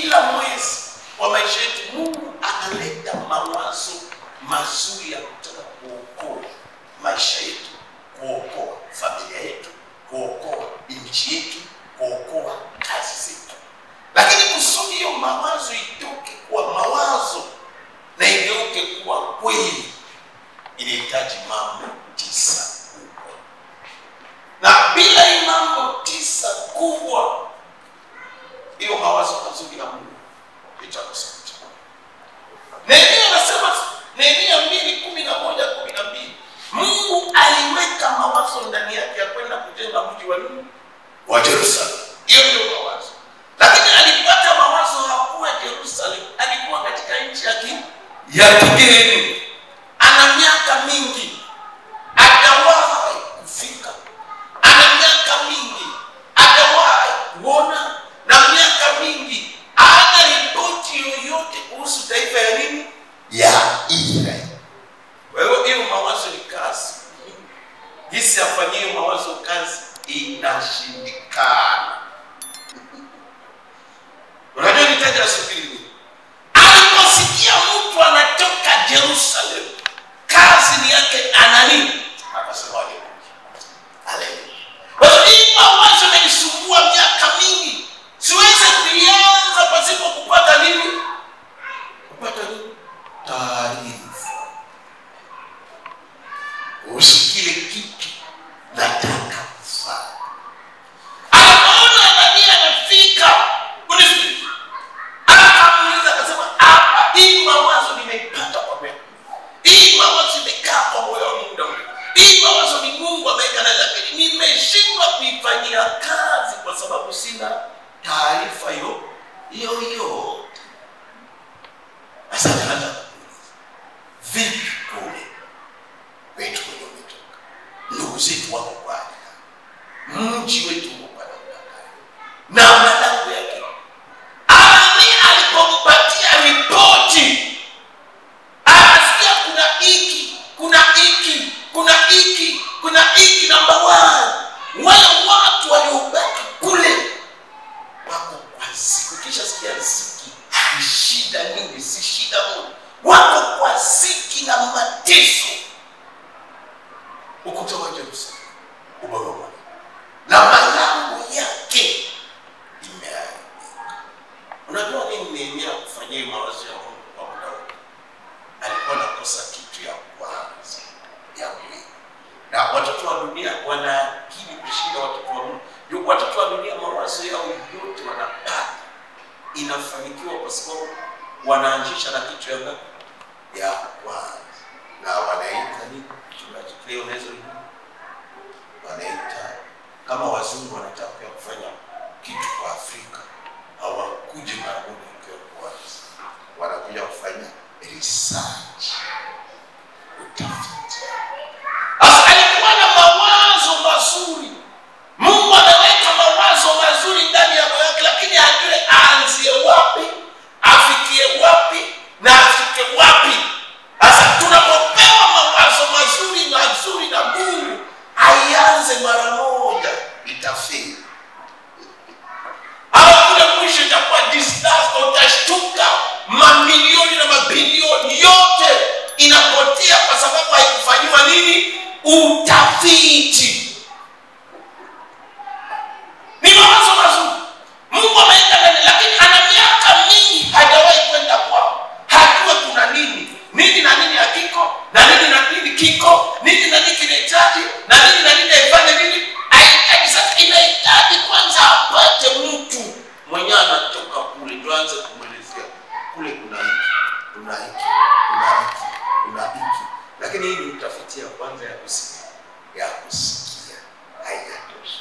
kila mwezi wa maisha yetu Mungu analeta mawazo mazuri ya kutaka kuokoa maisha yetu, kuokoa familia yetu, kuokoa nchi yetu, kuokoa kazi zetu. Lakini kusudi hiyo mawazo itoke kuwa mawazo na igeuke kuwa kweli, inahitaji mambo 9 kubwa. Na bila hii mambo 9 kubwa, hiyo mawazo mazuri ya Mungu itakosa. Nehemia anasema, Nehemia 2:11-12, Mungu aliweka mawazo ndani yake ya kwenda kujenga mji wa Jerusalem. Hiyo ndio mawazo. Lakini alipata mawazo hakuwa Jerusalem, alikuwa katika nchi ya kigeni. Ana miaka mingi hajawahi kufika. Ana miaka mingi hajawahi kuona, na miaka mingi hana ripoti yoyote kuhusu taifa ya nini? Ya Israeli. Wewe hiyo mawazo ni kazi. Jinsi afanyie mawazo kazi inashindikana. Unajua nitaja subiri. Aliposikia mtu anatoka Jerusalem, kazi ni yake anani? Akasema haleluya. Kwa hiyo mawazo yanisumbua miaka mingi. Siwezi kuanza pasipo kupata nini? Kupata nini? Taarifa. Usikile kitu nataka kufanya. Anaona nani anafika. Unisikilize. Akamuuliza akasema, hapa hii mawazo nimeipata kwa Mungu. Hii mawazo imekaa kwa moyo wa muda mrefu. Hii mawazo ni Mungu ameweka ndani yake. Nimeshindwa kuifanyia kazi kwa sababu sina taarifa hiyo. Sasa anaanza vipi kule wetu kwenye umetoka, ndugu zetu wako kwa mji wetu uko na malango yake. Ani alipompatia ripoti, anasikia kuna hiki number 1. Wale watu waliobaki kule wako kwa siku, kisha sikia ziki, ni shida nyingi, si shida moja. Wako kwa ziki na mateso. Ukuta wa Jerusalem ubomolewa na malango yake imeharibika. Unajua nini Nehemia kufanyia mawazo ya Mungu kwa muda wote? Alikuwa anakosa kitu ya kwanza ya mwili. Na watoto wa dunia wana akili kushinda watoto wa Mungu. Watoto wa dunia mawazo yao yote wanapata inafanikiwa kwa sababu wanaanzisha na kitu ya kwanza. Na wanaita nini? Leo naweza wanaita kama wazungu wanataka kufanya kitu kwa Afrika, hawakuje mara moja kwa kwanza. Wanakuja kufanya research, utafiti. Alikuwa na mawazo mazuri. Mungu ameweka mawazo mazuri ndani ya moyo wake, lakini hajui aanzie wapi, afikie wapi na afike wapi. Sasa tunapopewa mawazo mazuri na Mungu, aianze mara moja, itafeli. Kule mwisho itakuwa disaster, utashtuka, mamilioni na mabilioni yote inapotea kwa sababu haikufanywa nini? Utafiti. Ni mawazo mazuri Mungu ameweka ndani, lakini ana miaka mingi hajawahi kwenda kwao. Hajua kuna nini na nini hakiko, na nini kiko, nini kinahitaji, na nini haifanye nini. Sasa inahitaji kwanza apate mtu mwenye anatoka kule, ndio aanze kumwelezea kule kuna hiki. Lakini hii ni utafiti ya kwanza ya kusikia haijatosha.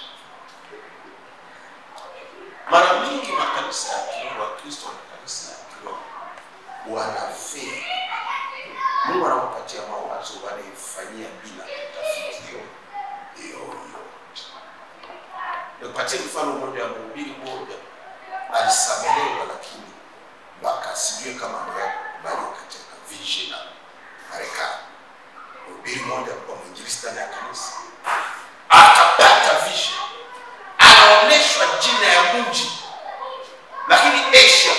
Mara mingi makanisa ya kiroho wa Kristo na kanisa ya kiroho wanafeli. Mungu anawapatia mawazo wanaifanyia bila utafiti hiyo. Nikupatie mfano mmoja wa mhubiri mmoja. Alisamelewa lakini mpaka asijue kama amekubaliwa katika vision na Marekani. Mhubiri mmoja kwa mwinjilisti ndani ya kanisa akapata vision, anaonyeshwa jina ya mji, lakini Asia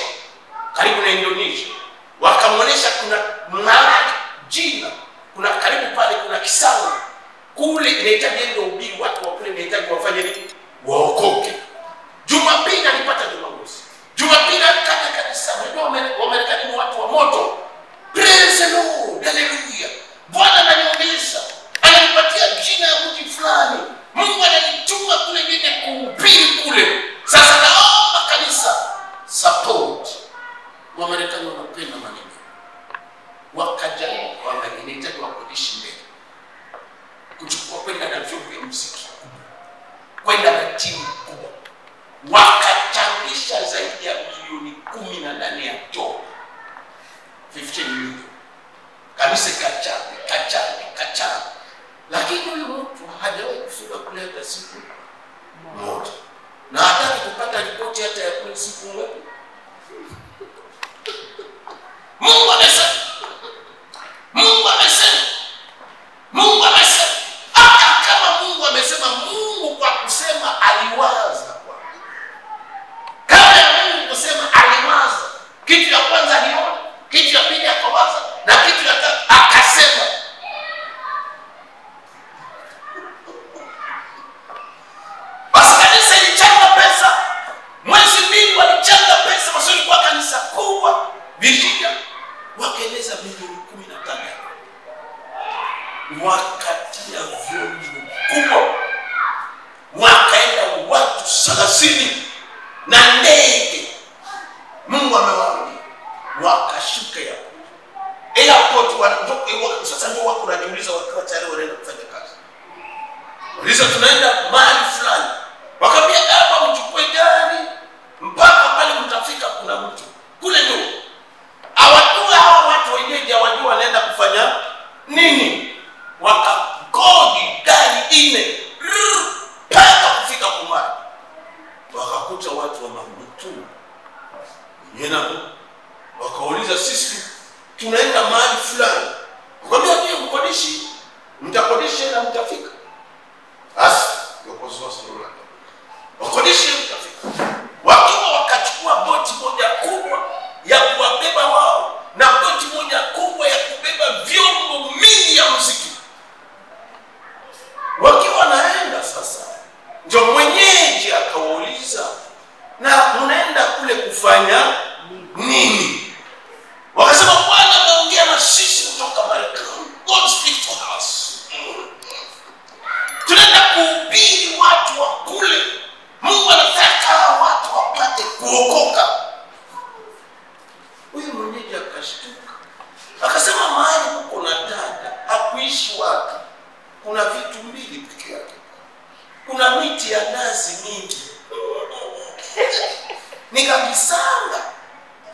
na ndani ya choo 15 milioni. Kanisa kachana. Lakini huyu mtu hajawahi kufika kule hata siku moja. Na hataki kupata ripoti hata ya kule siku moja. Mungu amesema. Hata kama Mungu amesema, Mungu kwa kusema aliwaza. Kabla ya Mungu kusema aliwaza. Kitu ya kwanza aliona, kitu ya pili akawaza, na kitu ya tatu akasema. Basi kanisa ilichanga pesa. Mwezi mbili walichanga pesa, maswali kwa kanisa kubwa. Virginia wakaeleza milioni 15. Wakatia vyombo kubwa. Wakaenda watu 30 na ndege. Mungu amewaambia wakashuka ya airport. Wanatoka sasa, ndio wako wanajiuliza wakiwa tayari wanaenda kufanya kazi. Waliza tunaenda mahali fulani. Wakamwambia hapa mchukue gari mpaka pale mtafika, kuna mtu kule. Ndio hawajua hawa watu wenyewe, hawajua wanaenda kufanya nini. Wakakodi gari 4 mpaka kufika Kumari. Wakakuta watu wa mamutu. Wakauliza sisi tunaenda mahali fulani. Wakamwambia hiyo mkodishi, mtakodisha na mtafika. Basi yokozoa sura. Wakodishi mtafika. Wakiwa wakachukua boti moja kubwa ya kuwabeba wao na boti moja kubwa ya kubeba vyombo mingi ya muziki. Wakiwa naenda sasa, ndio mwenyeji akawauliza, na mnaenda kule kufanya nini? Wakasema Bwana ameongea na sisi kutoka Marekani. God speak to us. Tunaenda kuhubiri watu wa kule. Mungu anataka watu wapate kuokoka. Huyu mwenyeji akashtuka. Akasema mahali huko na dada hakuishi watu. Kuna vitu mbili pekee yake. Kuna miti ya nazi mingi. Nikakisanga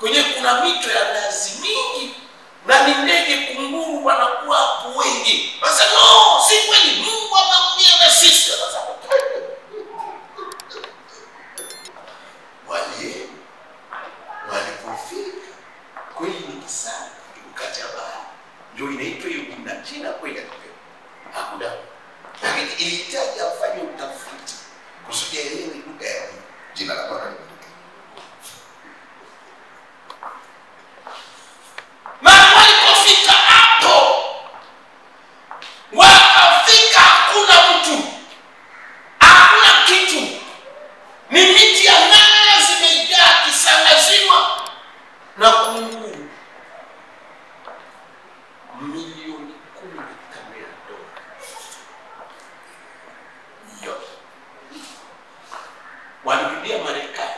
kwenye kuna mito ya nazi mingi na ni ndege kunguru wanakuwa hapo wengi. Sasa no, si kweli. Mungu anaongea na sisi. Walipofika kweli ni kisanga kukata bahari. Ndio inaitwa hiyo na jina kweli hakuna. Lakini ilihitaji afanye utafiti kusudi aelewe lugha ya jina la Bwana. Walipofika hapo, wakafika hakuna mtu, hakuna kitu. Ni miti ya nazi zimejaa kisanga zima na kunguru. Milioni 10 $10. Yote walirudia Marekani,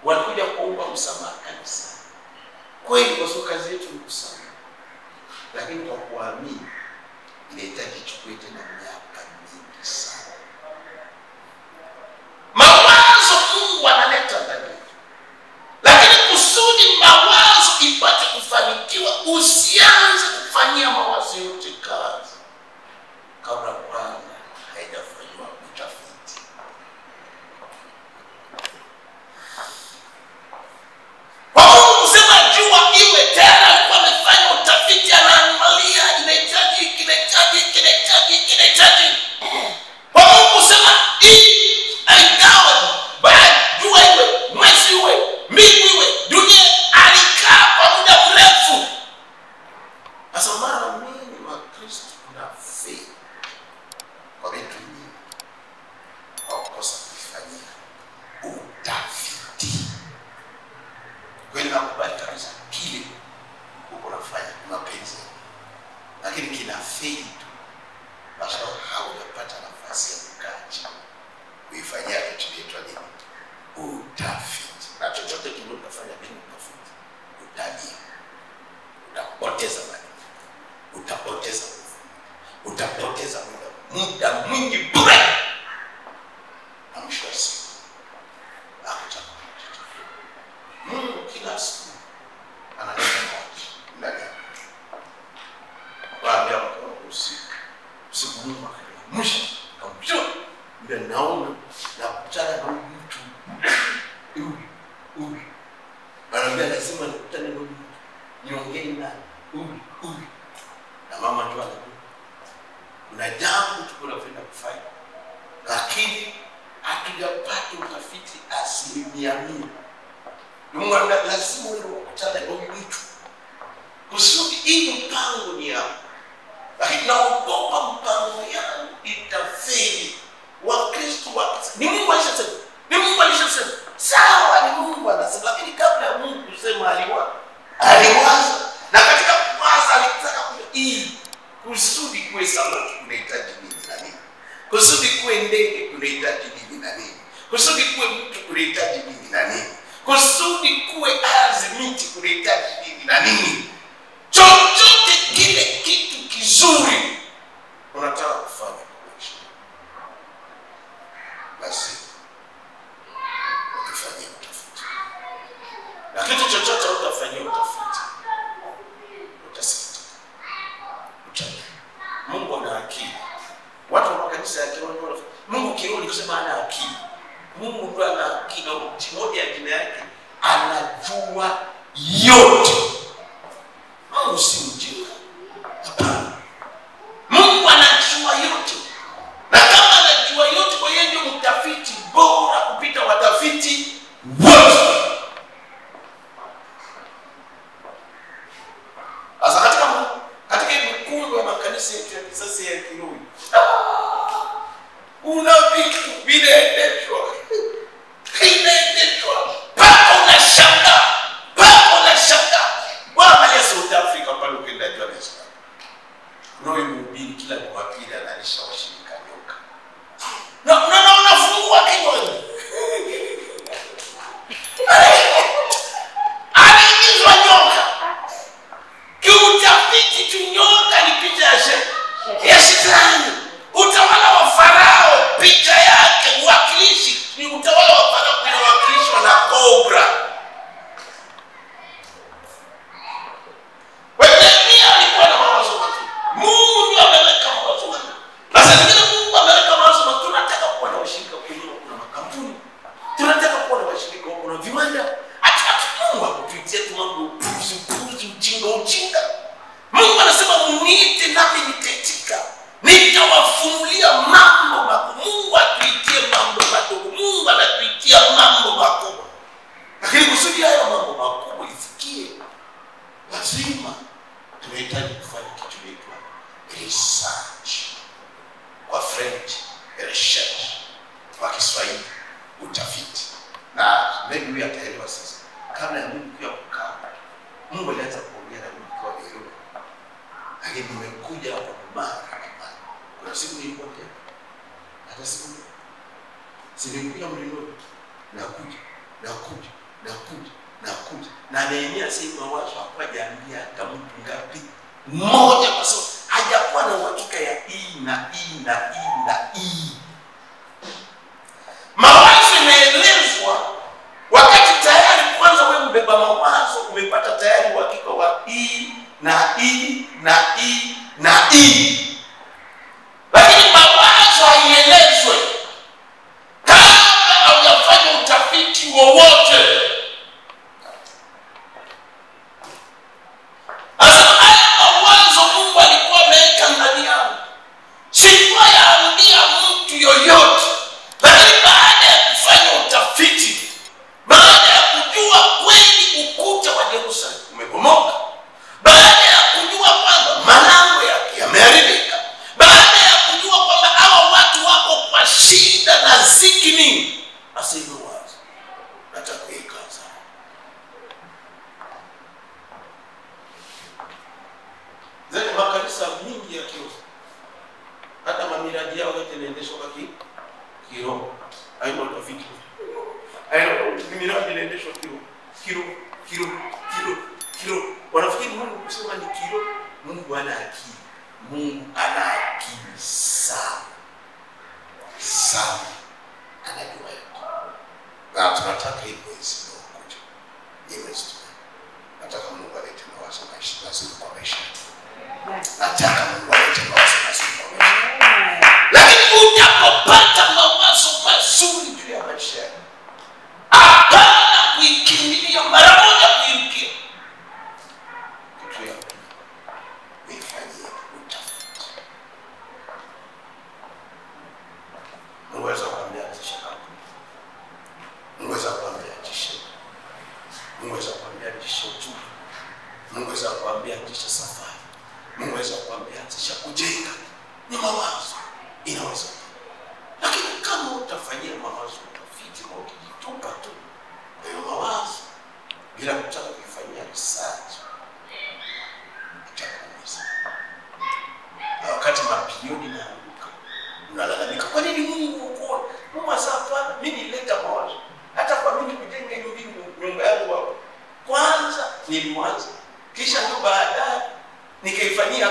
walikuja kuomba msamaha kanisa. Kweli kwa sababu kazi yetu ni kusama. Lakini kwa kuamini inahitaji chukue tena miaka mingi sana. Mawazo Mungu analeta ndani yetu. Lakini kusudi mawazo ipate kufanikiwa, usianze kufanyia mawazo yote kazi kabla kwanza haijafanywa utafiti. Kwa Mungu sema jua iwe, tena alikuwa amefanya utafiti, anaangalia inahitaji huyu. Anambia lazima nikutane na huyu. Niongee naye. Huyu. Na mama tu anakuja. Kuna jambo tukunapenda kufanya. Lakini hatujapata utafiti 100%. Mungu anambia lazima ukutane na huyu mtu. Kusudi hii mpango ni yako. Lakini naogopa mpango yangu itafeli. Wakristo ni Mungu alishasema. Ni Mungu alishasema. Sawa, ni Mungu anasema, lakini kabla ya Mungu kusema aliwaza. Na katika kuwaza alitaka hii kusudi kuwe samaki kunahitaji nini na nini? Kusudi kuwe ndege kunahitaji nini na nini? Kusudi kuwe mtu kunahitaji nini na nini? Kusudi kuwe ardhi, miti kunahitaji nini na nini? Chochote kile kitu kizuri unataka kufanya kuishi, basi ukifanyia utafiti. Na kitu chochote utafanyia utafiti, utasikitika. Mungu ana akili. Watu wa kanisa ya kiroho, Mungu kiroho ni kusema ana akili. Mungu ndo ana akili. Moja ya jina yake, anajua yote. Mungu si mjinga. Hapana. Mungu anajua yote. Na kama anajua yote, kwa hiyo ndio mtafiti bora kupita watafiti wote. Sasa katika mkungu wa makanisa yetu ya kisasa ya kiroho, una vitu vinaendeshwa. Pako na shanga. Waangalia South Africa pale ukienda Johannesburg. Roho mhubiri kila Jumapili analisha washirika nyoka. Na unafungua kinywa. Anaingizwa nyoka. Kiutafiti tunyoka ni picha ya shetani. Utawala wa Farao, picha yake uwakilishi ni utawala wa Farao unawakilishwa na cobra. Yeremia alikuwa na mawazo mazuri. Mungu ameweka mawazo mazuri. Na sasa Mungu ameweka mawazo mazuri. Tunataka kuwa na washirika kwenye kuna makampuni. Tunataka kuwa na washirika kuna viwanda. Mungu akutuitia tu mambo upuzi, ujinga. Mungu anasema mniite nami nitaitika. Nitawafunulia mambo makubwa. Mungu atuitie mambo madogo. Mungu anatuitia mambo makubwa. Lakini kusudi hayo mambo makubwa ifikie, lazima tunahitaji kufanya kitu kinaitwa research. Kwa French, research. Kwa Kiswahili, utafiti. Na maybe ataelewa sasa. Kabla ya Mungu kuja kukaa, Mungu alianza kuongea na Mungu kwa Nairobi. Lakini nimekuja hapa mara. Kuna siku nilikuwa tena. Hata siku nilikuja mlingoni. Nakuja. Na Nehemia sema mawazo hapajaambia hata mtu ngapi. Mmoja kwa sababu hajakuwa na uhakika ya hii. Mawazo imeelezwa wakati tayari kwanza wewe mbeba mawazo umepata tayari uhakika wa hii. Lakini mawazo haielezwe kabla haujafanya utafiti wowote. Sasa haya mawazo Mungu alikuwa ameweka ndani yangu. Sikuwa yaambia mtu yoyote. Lakini baada ya kufanya utafiti, baada ya kujua kweli ukuta wa Yerusalemu umebomoka, baada ya kujua kwamba malango yake yameharibika, baada ya kujua kwamba hawa watu wako kwa shida na ziki nyingi, asema wazi, nataka kuikaza. Zile makanisa mingi ya kiroho, hata mamiradi yao yote inaendeshwa kwa kiroho. Haina utafiti. Miradi inaendeshwa kiroho. Wanafikiri Mungu kusema ni kiroho. Mungu ana akili. Mungu ana akili sana. Anajua yote. Na tunataka hii mwezi unaokuja. Nataka Mungu alete mawazo mazuri kwa maisha. Lakini utapopata mawazo mazuri juu ya maisha, hapana kuikiza bila kutaka kufanyia research itakuumiza. Na wakati mabilioni yanaanguka, unalalamika, kwa nini Mungu uko? Mungu hapa mimi nileta mawazo. Hata kwa mimi kujenga nyumba yangu hapo. Kwanza nilimwaza, kisha ndo baadaye nikaifanyia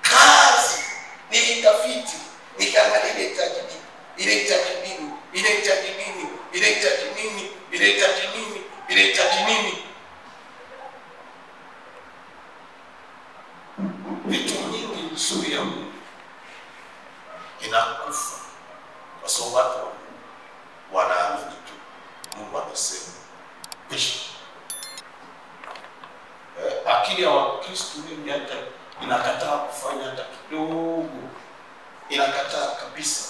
kazi. Nilitafiti, nikaangalia inahitaji nini, inahitaji nini, inahitaji nini, inahitaji nini, inahitaji nini, inahitaji nini. Vitu nyingi nzuri ya Mungu inakufa kwa sababu watu wanaamini tu Mungu anasema. Kisha akili ya Wakristo wengi hata inakataa kufanya hata kidogo, inakataa kabisa.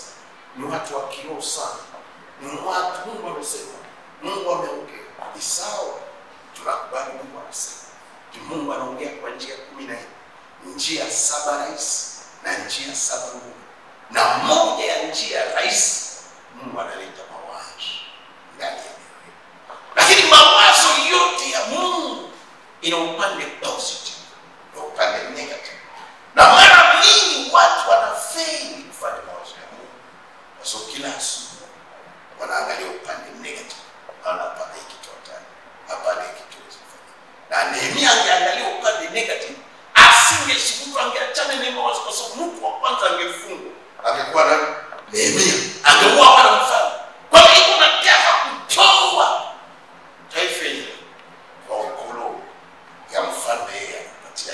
Ni watu wa kiroho sana, ni watu Mungu amesema, Mungu ameongea, ni sawa, tunakubali Mungu anasema. Mungu anaongea kwa njia 14, njia 7 rahisi na njia 7 ngumu, na moja ya njia rahisi Mungu analeta mawazo ndani ya mioyo. Lakini mawazo yote ya Mungu ina upande positive na upande negative, na mara nyingi watu wanafeli kufanya mawazo ya Mungu kwa sababu kila asubuhi wanaangalia upande negative. Hapa hiki tutafanya, hapa hiki tutafanya. Na Nehemia angeangalia upande negative, asingeshuku, angeachana na mawazo, kwa sababu mtu wa kwanza angefungwa angekuwa nani? Nehemia. Angeuawa na mfalme. Kwa hiyo tunataka kutoa taifa hili kwa ukolo ya mfalme yeye anapatia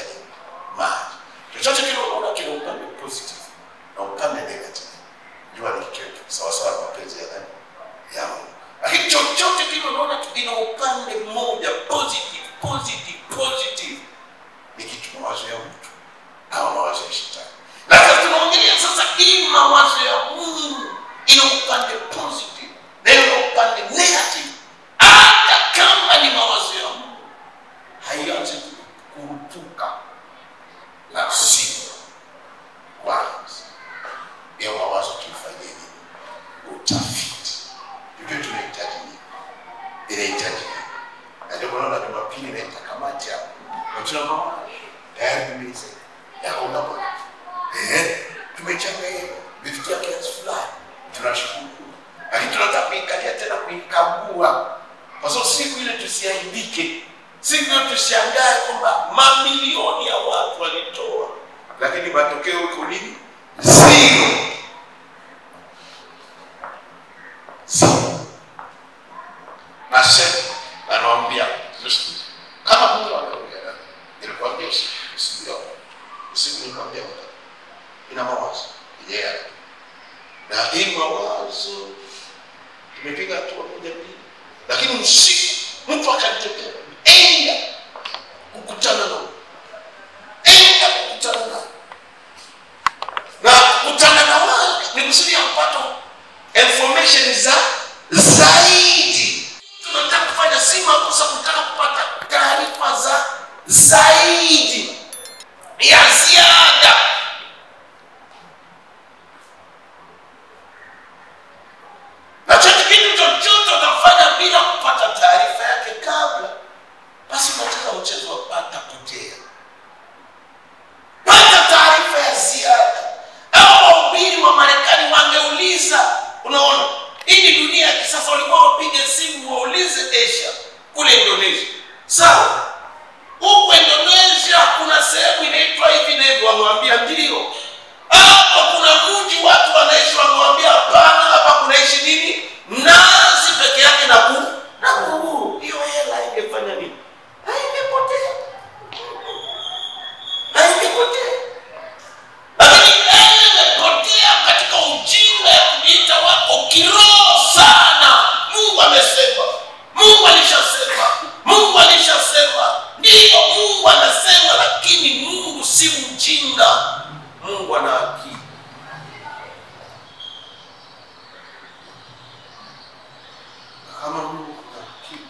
maji. Chochote kile unaona kina upande positive na upande negative, jua ni kitu sawa sawa na mapenzi ya nani? Ya Mungu. Lakini chochote kile unaona kina upande mmoja positive, ni kitu mawazo ya mtu au mawazo ya shetani. Lakini tunaongelea sasa hii mawazo ya Mungu ina upande positive na ina upande negative. Hata kama ni mawazo ya Mungu, haianzi kurupuka. Lazima kwanza ya mawazo tufanye nini? Utafiti. Tujue tunahitaji nini? Inahitaji nini? Na ndio maana Jumapili naita kamati hapo. Tuna mawazo tayari tumeiza yako ngapi? Tumechanga hiyo vifikia kiasi fulani, tunashukuru. Lakini tunataka kuikalia tena, kuikagua, kwa sababu siku ile tusiaibike, siku ile tushangae kwamba mamilioni ya watu walitoa lakini matokeo iko nini? Zero. Nasema anawaambia kama Mungu anaongea, nilikwambia usiku nikwambia ina mawazo yeye. Na hii mawazo tumepiga hatua moja mbili, lakini usiku mtu akanitokea, enda kukutana nao, na kukutana na wao ni kusudi kupata information zaidi. Tunataka kufanya si makosa kutaka kupata taarifa zaidi ya ziada. Na kitu chochote utafanya bila kupata taarifa yake kabla, basi unacheza mchezo wa pata potea. Pata taarifa ya ziada. Au wahubiri wa Marekani wangeuliza, unaona, hii dunia ya kisasa, walikuwa wapige simu waulize Asia kule Indonesia. Sawa? Huko Indonesia kuna sehemu inaitwa hivi na hivi, wamwambia ndio. Hapo kuna mji watu wanaishi, wamwambia hapana, hapa kunaishi nini? Nazi peke yake na kuku. Hiyo hela ingefanya nini? Haingepotea. Lakini imepotea katika ujinga ya kujiita wako kiroho sana. Mungu amesema, Mungu alishasema. Ndio Mungu anasema, lakini Mungu si mjinga. Mungu ana akili. Kama Mungu ana akili,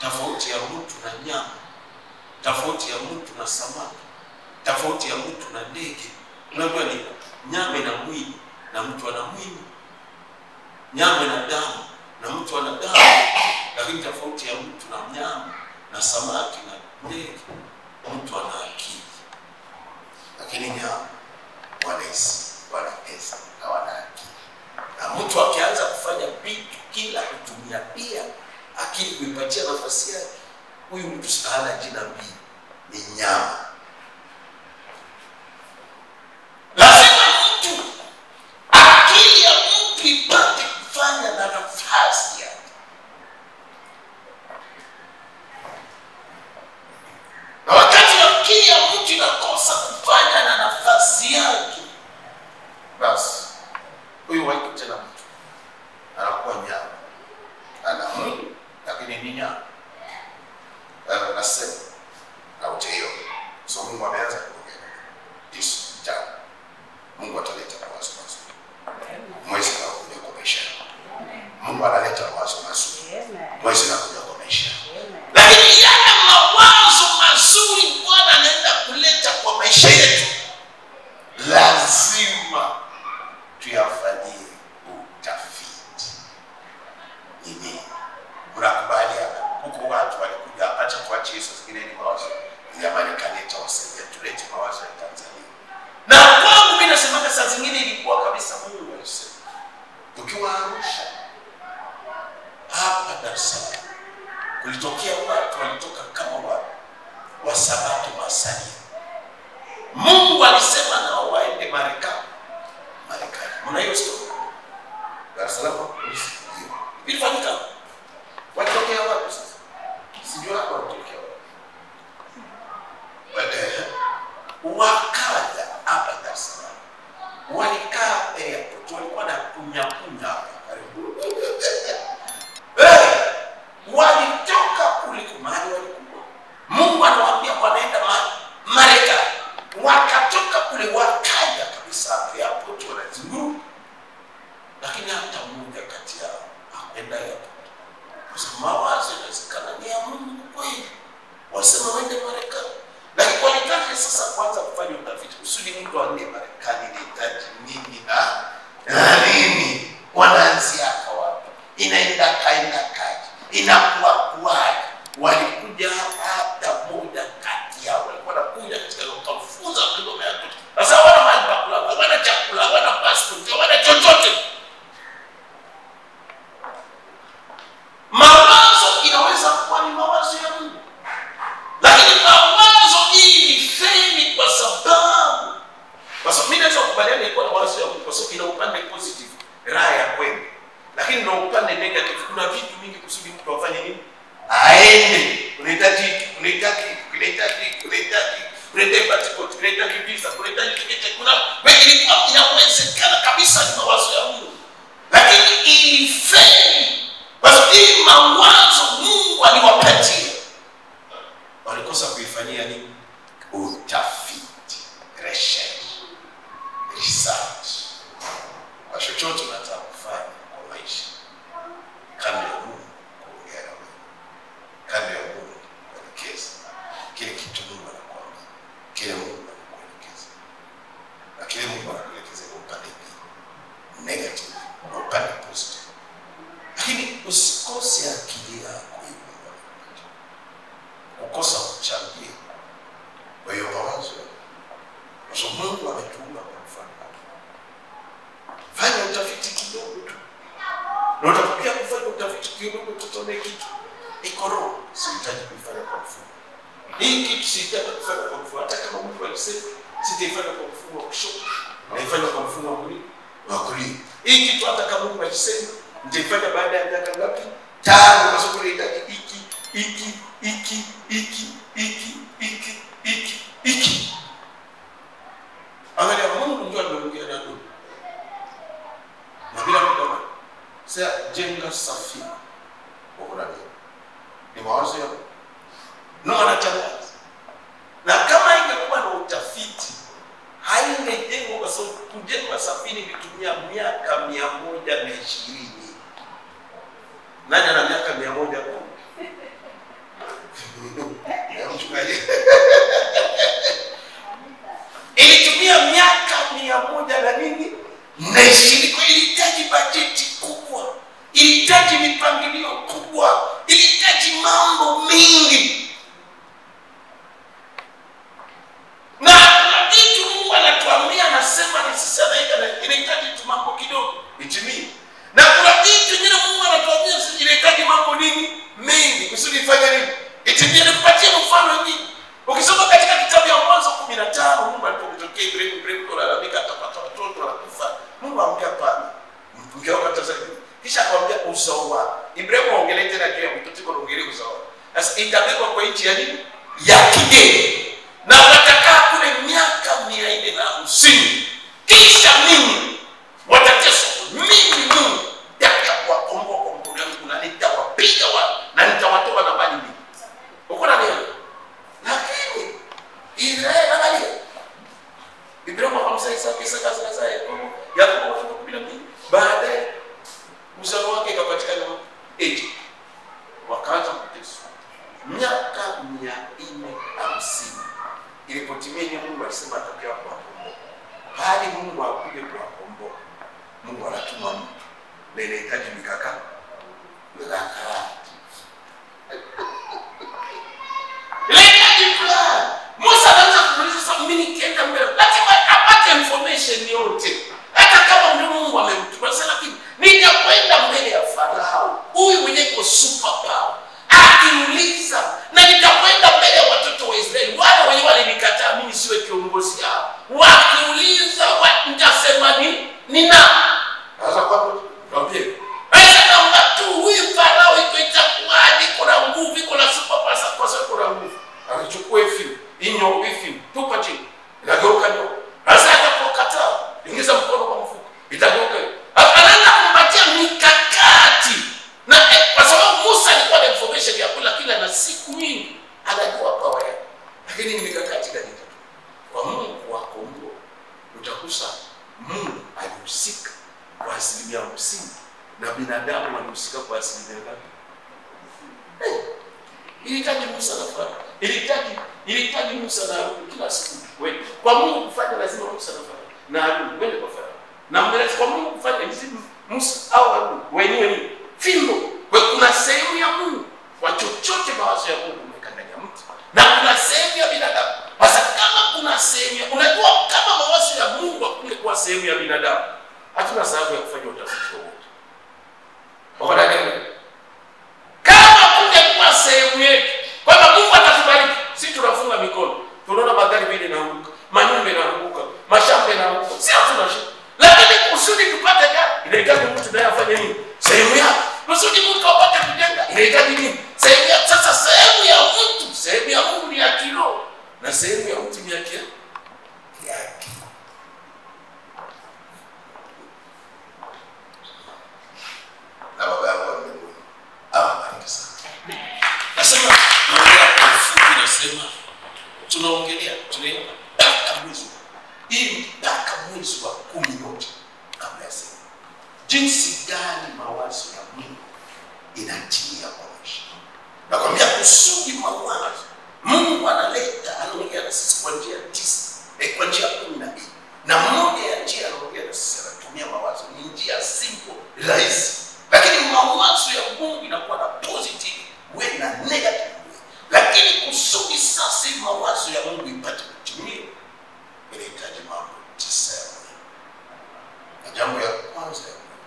tofauti ya mtu na nyama, tofauti ya mtu na samaki, tofauti ya mtu na ndege. Unajua ni nyama ina mwili na mtu ana mwili. Nyama ina damu na mtu ana damu. Lakini tofauti ya mtu na mnyama na samaki na ndege, mtu ana akili. Lakini nyama wanahisi, wana pesa, hawana akili. Na mtu akianza kufanya vitu kila kutumia pia akili kuipatia nafasi yake, huyu mtu hana jina mbili, ni nyama. Lazima mtu akili ya mtu ipate kufanya na nafasi yake. Na wakati akili ya mtu inakosa kufanya na nafasi yake, basi huyu haiko tena mtu, anakuwa nyama. Ana mwili lakini ni nyama. Nasema na uteo. So Mungu ameanza kuongea. This time Mungu ataleta mawazo mazuri. Mwezi na kuja kwa maisha. Mungu analeta mawazo mazuri. Mwezi na kuja kwa maisha. Lakini yale mawazo mazuri Bwana anaenda kuleta kwa maisha yetu, lazima tuyafanyie utafiti. Nini? Mnakubali hapa? Huko watu walikuja, acha tuache Yesu zingine ni mawazo ya Marekani itawasaidia, tulete mawazo ya Tanzania. Na kwangu mimi nasema saa zingine ilikuwa kabisa Mungu alisema. Tukiwa Arusha hapa Dar es Salaam, kulitokea watu walitoka kama wa Sabato Masalia. Mungu alisema nao waende Marekani. Mna hiyo story? Dar es Salaam polisi hiyo. Ilifanyika. Watokea wapi sasa? Sijui hapo watokea wapi. Baadaye wakaja hapa Dar es Salaam. Walikaa airport, walikuwa na kunya hapa karibu. Walitoka kuliko mahali walikuwa. Mungu anawaambia wanaenda Marekani. Wakatoka kule wakaja kabisa airport wanazunguru. Lakini hata mmoja kati yao hakwenda airport. Kwa sababu mawazo yanawezekana ni ya Mungu kweli. Wasema waende Marekani. Lakini kwa nini sasa kwanza kufanya utafiti? Kusudi mtu aende Marekani inahitaji nini na nini? Wanaanzia wapi? Inaenda kaenda kaji. Inakuwa kuwaje? Walikuja hata moja kati yao walikuwa wanakuja katika kufunza kilomita. Sasa wana mahali pa kula, wana chakula, wana passport, wana chochote. Mawazo inaweza kuwa ni mawazo ya Mungu. Lakini mawazo hii feli kwa sababu mimi naweza kukubaliana ilikuwa na mawazo ya Mungu kwa sababu ina upande positive, raha ya kweli. Lakini na upande negative, kuna vitu mingi kusudi mtu afanye nini? Aende. Unahitaji passport, unahitaji visa, unahitaji tiketi. Kuna wengi inawezekana kabisa ni mawazo ya Mungu. Lakini ilifeli kwa sababu hii mawazo Mungu aliwapatia, walikosa kuifanyia nini? Utafiti, research. Kwa chochote unataka kufanya kwa maisha, kando ya Mungu kuongea na wewe, kando ya Mungu kuelekeza kile kitu Mungu anakuambia, kile Mungu anakuelekeza. Na kile Mungu anakuelekeza kwa upande negative na upande positive. Lakini usikose akili yako hiyo. Ukosa kuchangia kwa hiyo mawazo. Kwa sababu Mungu ametuumba kwa mfano. Fanya utafiti kidogo tu. Na utapokea kufanya utafiti kidogo tutone kitu. Iko roho, sihitaji kufanya kwa mfumo. Hii kitu sihitaji kufanya kwa mfumo. Hata kama Mungu alisema sitaifanya kwa mfumo wa kushoto, naifanya kwa mfumo wa kulia. Hii kitu hata kama Mungu alisema nitaifanya baada ya miaka ngapi? 5, kwa sababu nahitaji iki. Angalia Mungu ndio anaongea na wewe. Na bila mdomo. Sasa jenga safina. Bora ni mawazo ya Mungu anatangaza. Na kama ingekuwa na utafiti, haingejengwa kwa sababu kujenga safina ilitumia miaka 120. Nani ana miaka 100? Ilitumia miaka 100 na nini? Na ilihitaji bajeti kubwa, ilihitaji mipangilio kubwa, ilifanya nini? Itimie. Nikupatie mfano mwingine. Ukisoma katika kitabu ya Mwanzo 15, Mungu alipomtokea Ibrahimu kulalamika atapata watoto wanakufa. Mungu amwambia hapana. Mkeo katazama. Kisha akamwambia uzao wako. Ibrahimu aongelee tena juu ya mtoto kwa ongelee uzao wako. Sasa itabebwa kwa nchi ya nini? Ya kigeni. Na watakaa kule miaka 450. Kisha mimi watateswa. Mimi Mungu nitakuwakomboa kwa mkono wangu na nitawapiga wao na nitawatoa na mali mingi. Uko na nini? Lakini Israeli angalia. Ibrahimu akamsaidia Isaka sasa Yakobo 12. Baadaye uzao wake ikapatikana Egypt. Wakaanza kuteswa. Miaka 450. Ilipotimia Mungu alisema atakuja kuwakomboa. Hadi Mungu akuje kuwakomboa. Mungu anatuma mtu. Na inahitaji mikakati. Musa anaanza kuuliza sasa mimi nikienda mbele. Lazima apate information yote. Hata kama Mungu amemtuma sana, lakini nitakwenda mbele ya Farao. Huyu mwenye iko super power. Akiuliza na nitakwenda mbele ya watoto wa Israeli. Wale wenye walinikataa mimi siwe kiongozi yao. Wakiuliza nitasema ni nani? Sasa kwa tuambie. Sasa watu huyu Farao itakuwaje? Kuna nguvu, kuna super power kwa sababu kuna nguvu. Alichukua hivi, inyo hivi, tupa chini. Inageuka ndio. Sasa atakapokataa, ingiza mkono kwa mfuko. Itageuka. Anaanza kumpatia mikakati. Na kwa sababu Musa alikuwa na information ya kula kila na siku nyingi, anajua power yake. Lakini ni mikakati gani tu? Kwa Mungu wakomboa. Utakusa Mungu alihusika kwa 50% na binadamu walihusika kwa 50%. Ilihitaji Musa na Farao. Ilihitaji Musa na Haruni kila siku. Wewe kwa Mungu kufanya lazima Musa na Farao. Na Haruni wende kwa Farao. Na mbele kwa Mungu kufanya lazima Musa au Haruni wenyewe fimbo. Kwa kuna sehemu ya Mungu kwa chochote mawazo ya Mungu umekandanya mtu. Na kuna sehemu ya binadamu. Sasa kama kuna sehemu ya unajua kama mawazo ya Mungu hakungekuwa sehemu ya binadamu, hatuna sababu ya kufanya utafiti wowote. Wakati gani? Kama kungekuwa sehemu yetu, kwamba Mungu atatubariki, sisi tunafunga mikono. Tunaona magari vile yanaanguka, manyumba yanaanguka, mashamba yanaanguka. Sisi hatuna shida. Lakini kusudi tupate gari, inahitaji mtu naye afanye nini? Sehemu yake. Kusudi mtu apate kujenga, inahitaji nini? Sehemu yake. Sasa sehemu ya mtu, sehemu ya Mungu ni ya kiroho, na sehemu ya mtu ni ya kiroho. Na baba yangu wa mbinguni awabariki sana. Nasema naongea kwa ufupi, nasema tunaongelea mpaka mwezi mpaka mwezi wa 10 kabla ya siku. Jinsi gani mawazo ya Mungu inatimia kwa maisha. Nakwambia kusudi mawazo Mungu analeta, anaongea na sisi kwa njia 9, kwa njia 12. Na moja ya njia anaongea na sisi anatumia mawazo ni njia simple, rahisi. Lakini mawazo ya Mungu inakuwa na positive way na negative way. Lakini kusudi sasa mawazo ya Mungu ipate kutimia, inahitaji mambo 9 ya Mungu. Na jambo ya kwanza ya Mungu,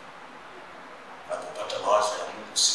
unapopata mawazo ya Mungu si